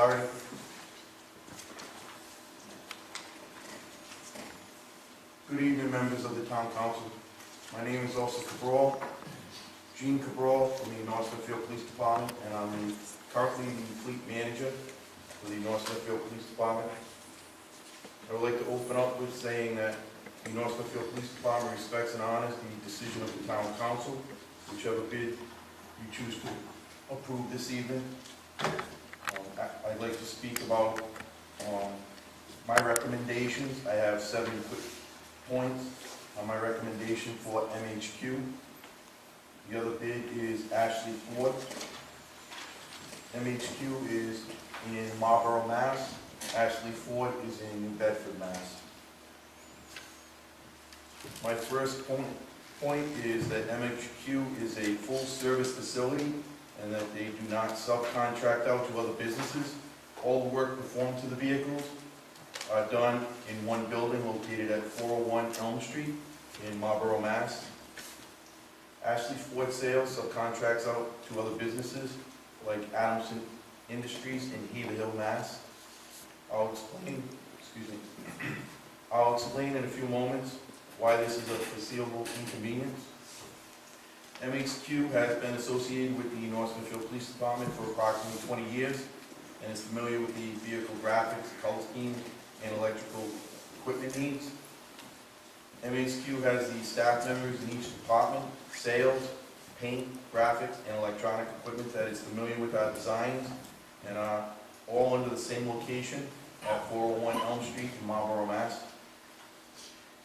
started. Good evening, members of the Town Council. My name is also Cabral, Gene Cabral from the North Smithfield Police Department, and I'm currently the fleet manager for the North Smithfield Police Department. I would like to open up with saying that the North Smithfield Police Department respects and honors the decision of the Town Council, whichever bid you choose to approve this evening. I'd like to speak about my recommendations. I have 7 quick points on my recommendation for MHQ. The other bid is Ashley Ford. MHQ is in Marlborough, Mass. Ashley Ford is in New Bedford, Mass. My first point is that MHQ is a full-service facility and that they do not subcontract out to other businesses. All the work performed to the vehicles are done in one building located at 401 Elm Street in Marlborough, Mass. Ashley Ford Sales subcontracts out to other businesses like Adamson Industries in Heber Hill, Mass. I'll explain in a few moments why this is a foreseeable inconvenience. MHQ has been associated with the North Smithfield Police Department for approximately 20 years and is familiar with the vehicle graphics, color scheme, and electrical equipment needs. MHQ has the staff members in each department, sales, paint, graphics, and electronic equipment that is familiar with our designs and are all under the same location at 401 Elm Street in Marlborough, Mass.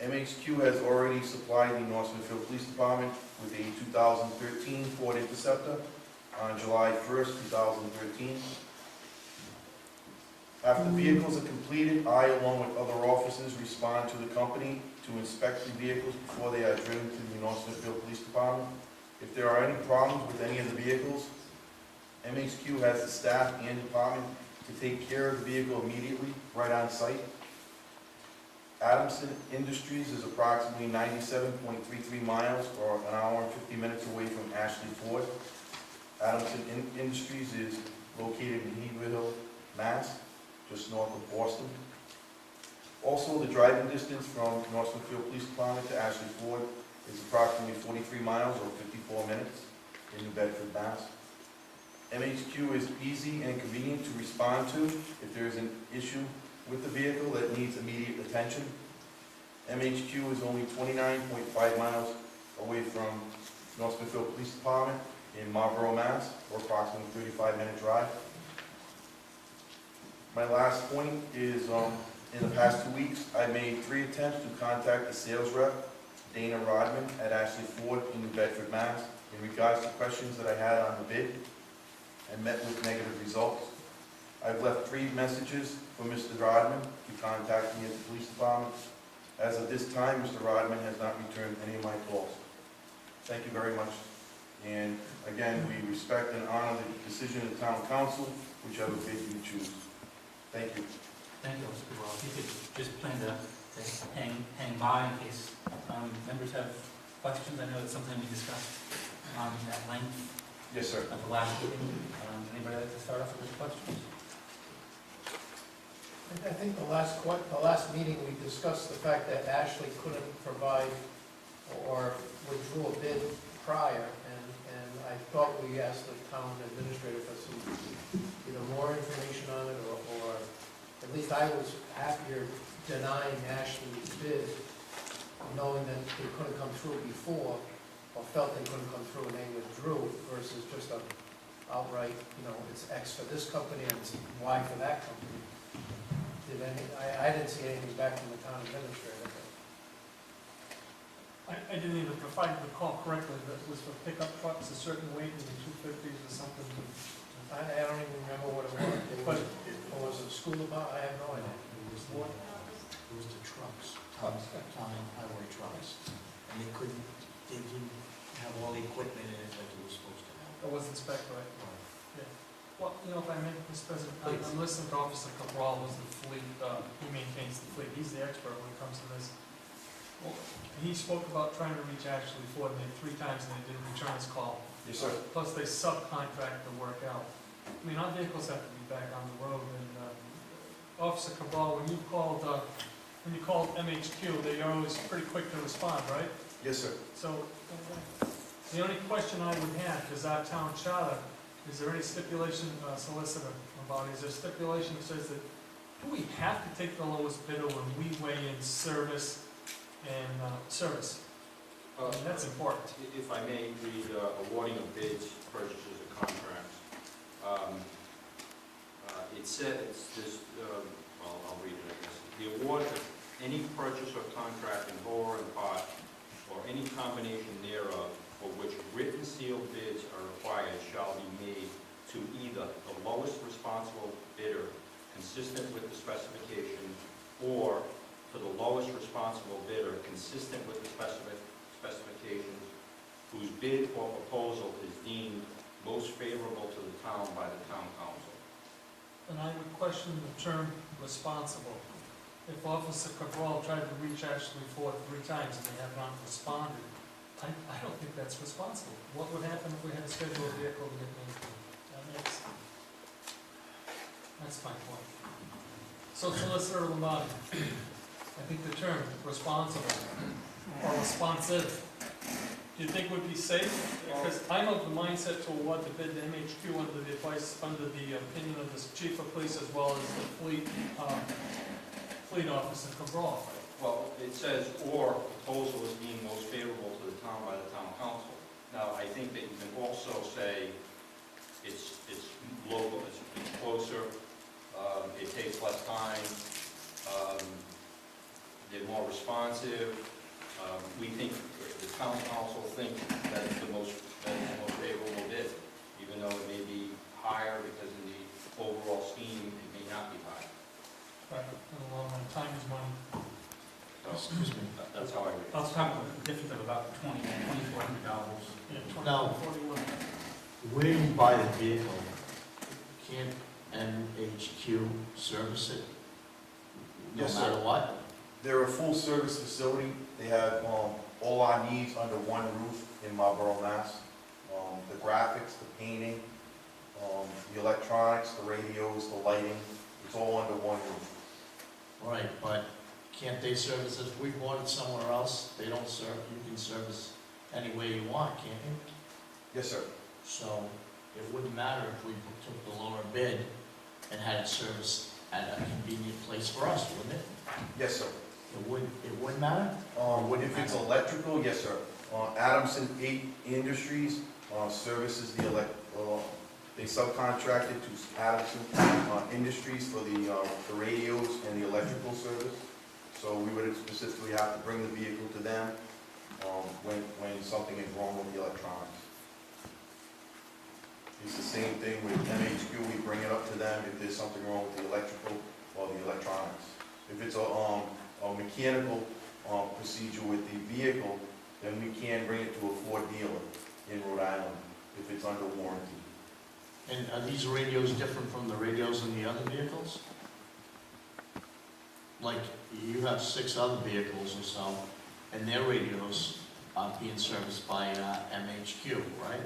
MHQ has already supplied the North Smithfield Police Department with a 2013 Ford Interceptor on July 1st, 2013. After vehicles are completed, I, along with other officers, respond to the company to inspect the vehicles before they are driven to the North Smithfield Police Department. If there are any problems with any of the vehicles, MHQ has the staff and department to take care of the vehicle immediately, right on site. Adamson Industries is approximately 97.33 miles or an hour and 50 minutes away from Ashley Ford. Adamson Industries is located in Heber Hill, Mass, just north of Boston. Also, the driving distance from North Smithfield Police Department to Ashley Ford is approximately 43 miles or 54 minutes in New Bedford, Mass. MHQ is easy and convenient to respond to if there is an issue with the vehicle that needs immediate attention. MHQ is only 29.5 miles away from North Smithfield Police Department in Marlborough, Mass, or approximately 35-minute drive. My last point is, in the past 2 weeks, I made 3 attempts to contact the sales rep, Dana Rodman, at Ashley Ford in New Bedford, Mass, in regards to questions that I had on the bid, and met with negative results. I've left 3 messages for Mr. Rodman to contact me at the police department. As of this time, Mr. Rodman has not returned any of my calls. Thank you very much. And again, we respect and honor the decision of the town council, whichever bid you choose. Thank you. Thank you, Mr. Cabral. If you could just plan to hang by in case members have questions. I know it's something we discussed at length. Yes, sir. At the last meeting. Anybody like to start off with questions? I think the last meeting we discussed the fact that Ashley couldn't provide or withdrew a bid prior, and I thought we asked the town administrator for some either more information on it, or at least I was happier denying Ashley's bid, knowing that they couldn't come through before, or felt they couldn't come through and they withdrew, versus just a outright, it's X for this company and it's Y for that company. I didn't see anything back from the town administrator. I didn't even, if I recall correctly, that it was for pickup trucks a certain weight in the 250s or something. I don't even remember what it was. Or was it a school about? I have no idea. It was the trucks, town highway trucks, and they didn't have all the equipment in it like they were supposed to have. It wasn't spec, right? Well, if I may, Mr. President, I'm listening to Officer Cabral, who's the fleet, he maintains the fleet. He's the expert when it comes to this. Well, he spoke about trying to reach Ashley Ford, and 3 times, and they didn't return his call. Yes, sir. Plus, they subcontract the work out. I mean, our vehicles have to be back on the road. And Officer Cabral, when you called MHQ, they are always pretty quick to respond, right? Yes, sir. So, the only question I would have, is our town charter, is there any stipulation, Solicitor, about, is there stipulation that says that, do we have to take the lowest bidder when we weigh in service and, service? I mean, that's important. If I may read, awarding of bids, purchases, or contracts. It said, it's this, I'll read it, I guess. The award of any purchase or contract in whole or in part, or any combination thereof, for which written sealed bids are required, shall be made to either the lowest responsible bidder consistent with the specification, or to the lowest responsible bidder consistent with the specifications, whose bid or proposal is deemed most favorable to the town by the town council. And I would question the term responsible. If Officer Cabral tried to reach Ashley Ford 3 times and they have not responded, I don't think that's responsible. What would happen if we had a scheduled vehicle to get maintained? That's my point. So Solicitor Lombardi, I think the term responsible or responsive, do you think would be safe? Because I'm of the mindset to award the bid to MHQ under the advice, under the opinion of the chief of police as well as the fleet officer Cabral. Well, it says, or proposal is deemed most favorable to the town by the town council. Now, I think that you can also say it's local, it's closer, it takes less time, they're more responsive. We think, the town council thinks that it's the most favorable bid, even though it may be higher because in the overall scheme, it may not be high. Right, in the long run, time is money. So, that's how I read it. I was talking about a difference of about $2,400. Yeah, Now- 41. Where you buy the vehicle, can't MHQ service it? No Yes, sir. matter what? They're a full-service facility. They have all our needs under one roof in Marlboro, Mass. The graphics, the painting, the electronics, the radios, the lighting, it's all under one roof. Right, but can't they service it? If we bought it somewhere else, they don't serve, you can service any way you want, can't you? Yes, sir. So it wouldn't matter if we took the lower bid and had it serviced at a convenient place for us, wouldn't it? Yes, sir. It wouldn't matter? If it's electrical, yes, sir. Adamson 8 Industries services they subcontracted to Adamson Industries for the radios and the electrical service. So we would specifically have to bring the vehicle to them when something is wrong with the electronics. It's the same thing with MHQ, we bring it up to them if there's something wrong with the electrical or the electronics. If it's a mechanical procedure with the vehicle, then we can bring it to a Ford dealer in Rhode Island if it's under warranty. And are these radios different from the radios in the other vehicles? Like, you have 6 other vehicles or so, and their radios are being serviced by MHQ, right?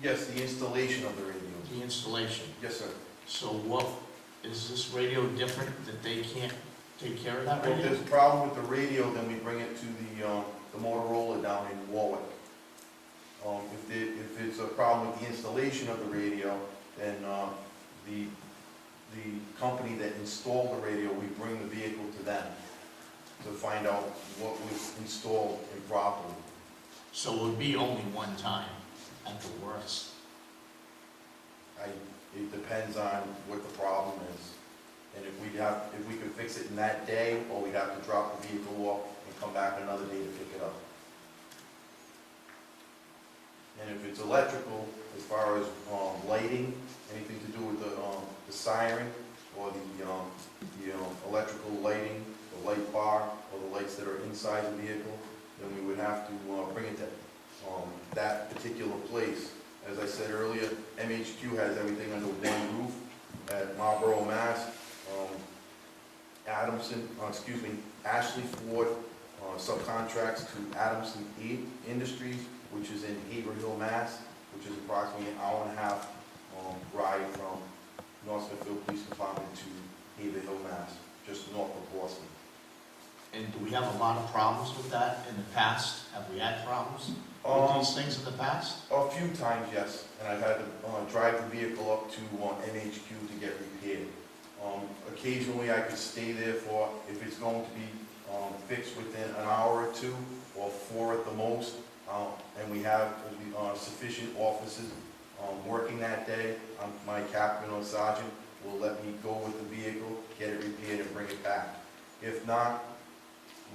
Yes, the installation of the radios. The installation. Yes, sir. So what, is this radio different that they can't take care of that If radio? there's a problem with the radio, then we bring it to the Motorola down in Warwick. If it's a problem with the installation of the radio, then the company that installed the radio, we bring the vehicle to them to find out what was installed improperly. So it would be only one time at the worst. It depends on what the problem is. And if we could fix it in that day, or we'd have to drop the vehicle off and come back another day to pick it up. And if it's electrical, as far as lighting, anything to do with the siren or the electrical lighting, the light bar, or the lights that are inside the vehicle, then we would have to bring it to that particular place. As I said earlier, MHQ has everything under one roof at Marlboro, Mass. Ashley Ford subcontracts to Adamson 8 Industries, which is in Haverhill, Mass, which is approximately an hour and a half ride from North Smithfield Police Department to Haverhill, Mass, just north of Boston. And do we have a lot of problems with that in the past? Have we had problems with these things in the past? A few times, yes, and I've had to drive the vehicle up to NHQ to get repaired. Occasionally, I could stay there for, if it's going to be fixed within an hour or two, or 4 at the most, and we have sufficient officers working that day. My captain or sergeant will let me go with the vehicle, get it repaired, and bring it back. If not,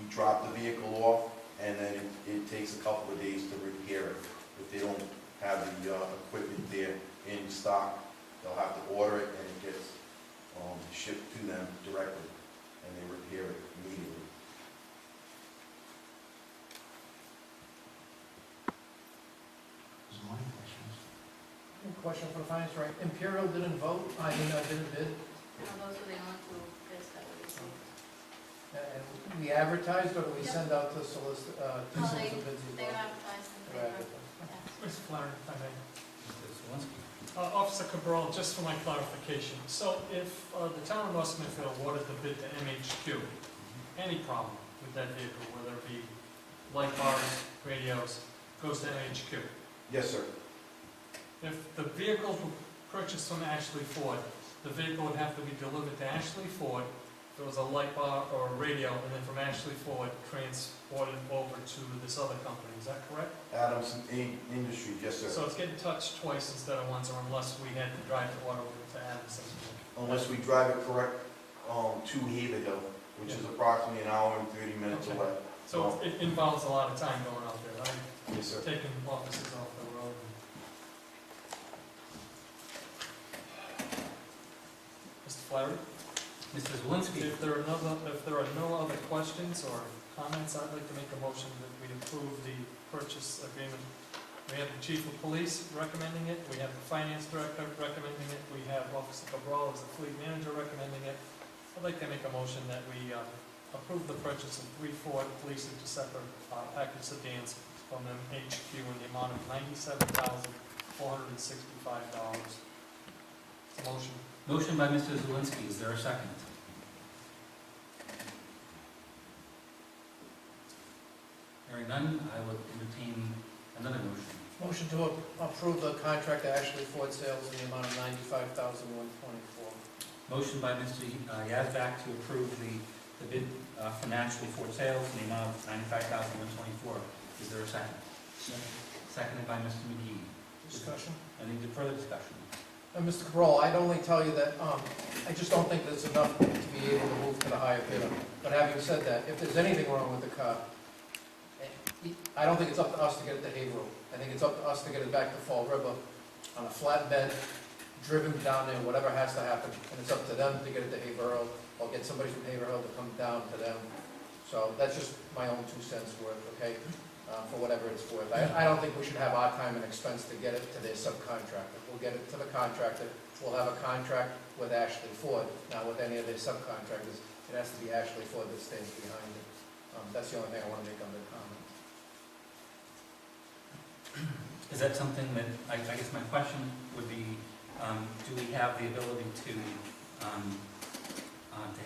we drop the vehicle off, and then it takes a couple of days to repair it. If they don't have the equipment there in stock, they'll have to order it, and it gets shipped to them directly, and they repair it immediately. Those are my questions. Question for the finance director. Imperial didn't vote, didn't bid, No, those were the only two bids that we received. and we advertised, or do we send out to solicit, to No, solicit bids as They well? were advertised in the They're paper. advertised. Mr. Flaherty, if I may. Mr. Zelinski. Officer Cabral, just for my clarification, so if the town of North Smithfield awarded the bid to MHQ, any problem with that vehicle, whether it be light bars, radios, goes to MHQ. Yes, sir. If the vehicles were purchased from Ashley Ford, the vehicle would have to be delivered to Ashley Ford, there was a light bar or a radio, and then from Ashley Ford, transported over to this other company, is that correct? Adamson Industries, yes, sir. So it's getting touched twice instead of once, or unless we had to drive the auto to Adamson. Unless we drive it correct to Haverhill, which is approximately an hour and 30 minutes Okay. away. So it involves a lot of time going out there, right? Yes, sir. Taking officers off the road. Mr. Flaherty? Mr. Zelinski. If there are no other questions or comments, I'd like to make a motion that we approve the purchase agreement. We have the chief of police recommending it, we have the finance director recommending it, we have Officer Cabral as the fleet manager recommending it. I'd like to make a motion that we approve the purchase of 3 Ford Police Interceptor package sedans from MHQ in the amount of $97,465. Motion. Motion by Mr. Zelinski. Is there a second? Hearing none, I will entertain another motion. Motion to approve the contract to Ashley Ford Sales in the amount of $95,124. Motion by Mr. Yazbak to approve the bid from Ashley Ford Sales in the amount of $95,124. Is there a second? Seconded by Mr. McGee. Discussion? Any further discussion? Mr. Cabral, I'd only tell you that I just don't think there's enough to be able to move to the higher bidder. But having said that, if there's anything wrong with the car, I don't think it's up to us to get it to Haverhill. I think it's up to us to get it back to Fall River on a flatbed, driven down there, whatever has to happen. And it's up to them to get it to Haverhill, or get somebody from Haverhill to come down to them. So that's just my own 2 cents worth, okay, for whatever it's worth. I don't think we should have our time and expense to get it to their subcontractor. We'll get it to the contractor. We'll have a contract with Ashley Ford. Now, with any of their subcontractors, it has to be Ashley Ford that stands behind it. That's the only thing I want to make on the comment. Is that something that, I guess my question would be, do we have the ability to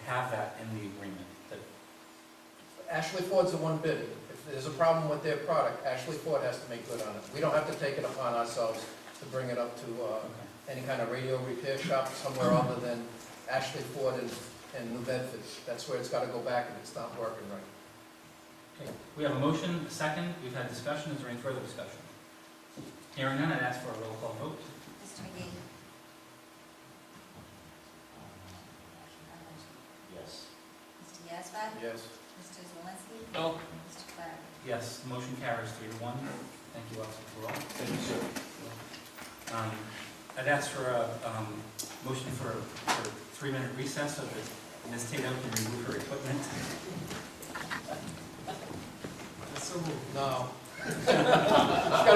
have that in the agreement? That Ashley Ford's the one bidding. If there's a problem with their product, Ashley Ford has to make good on it. We don't have to take it upon ourselves to bring it up to any kind of radio repair shop somewhere other than Ashley Ford in New Bedford. That's where it's got to go back if it's not working right. Okay, we have a motion, a second. We've had discussion. Is there any further discussion? Hearing none, I'd ask for a roll call vote. Mr. McGee? Yes. Mr. Yazbak? Yes. Mr. Zelinski? No. Mr. Flaherty? Yes, the motion carries 3-1. Thank you, Officer Perot. Thank you, sir. I'd ask for a motion for a 3-minute recess so that Ms. Tato can remove her equipment. So moved. No.